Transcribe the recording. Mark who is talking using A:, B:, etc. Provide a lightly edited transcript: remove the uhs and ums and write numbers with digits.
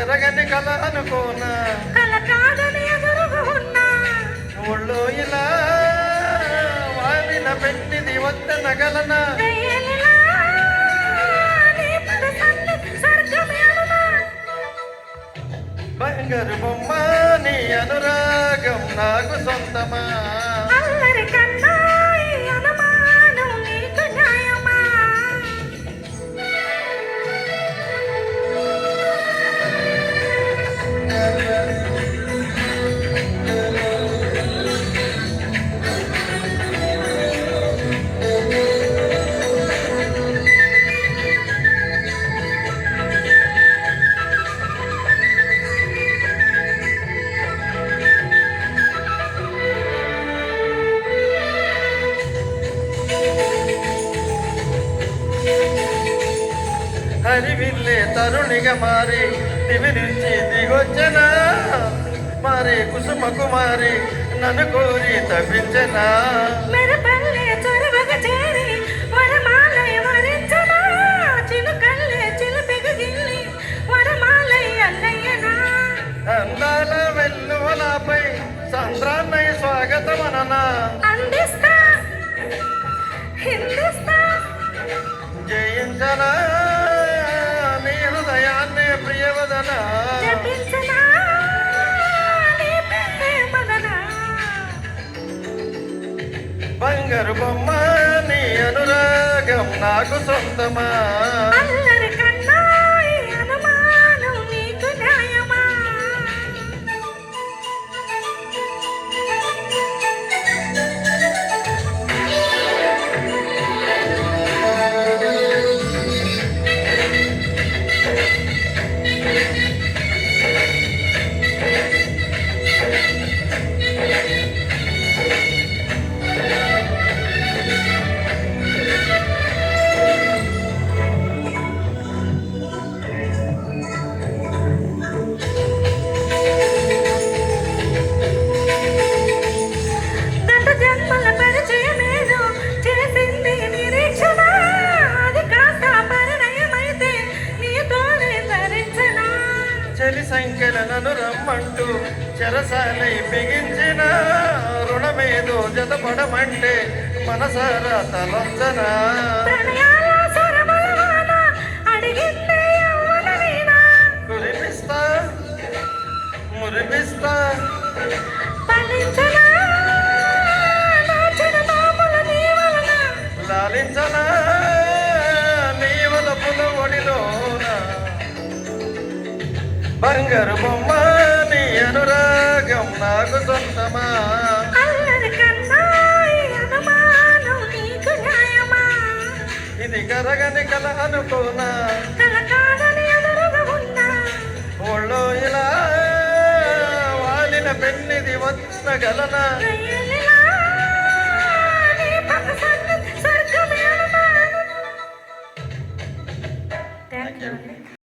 A: జరగని కల అనుకోనా
B: కల కాదని ఎదురుగా ఉన్నా
A: ఒళ్ళో ఇలా వాలిన పెట్టిది వద్ద నగలనా బంగారు బొమ్మ నీ అనురాగం నాకు సొంతమా
B: అల్లరి కన్నా ఈ అనుమానం నీకు న్యాయమా
A: హరివిల్లే తరుణిగా మారి దివి నుంచి దిగొచ్చనా మారే కుసుమ కుమారి నన్ను కోరి తప్పించనా
B: మెరపల్లె చొరవగ చేరి వరమాలయ వరించనా చిలుకల్లే చిలుపెగ గిల్లి వరమాలయ అల్లయ్యనా
A: అందాల వెల్లువలపై సంద్రాన్నయ్య స్వాగతమననా
B: అందిస్తా హిందిస్తా
A: జయించనా నీ హృదయాన్నే ప్రియవదన
B: జపించనా నీ ప్రేమదనా
A: బంగారు బొమ్మ నీ అనురాగం నాకు సొంతమా
B: అల్లరి కన్నా ఈ అనుమానం నీకు న్యాయమా
A: చెలి సంఖ్యల నన్ను రమ్మంటూ చెరసాలై బిగించిన రుణమేదో జతపడమంటే మనసారా తలొంచనా కురిపిస్తా మురిపిస్తా లాలించనా నీ వలపుల ఒడిలోన బంగారు బొమ్మ నీ అనురాగం నాకు సొంతమా
B: అల్లరి కన్నా ఈ అనుమానం నీకు న్యాయమా
A: ఇది కరగని కల అనుకోనా
B: కల కాదని ఎదురుగా ఉన్నా
A: ఒళ్ళో ఇలా వాలిన పెన్నిది వచ్చగలనా
B: థ్యాంక్ యూ.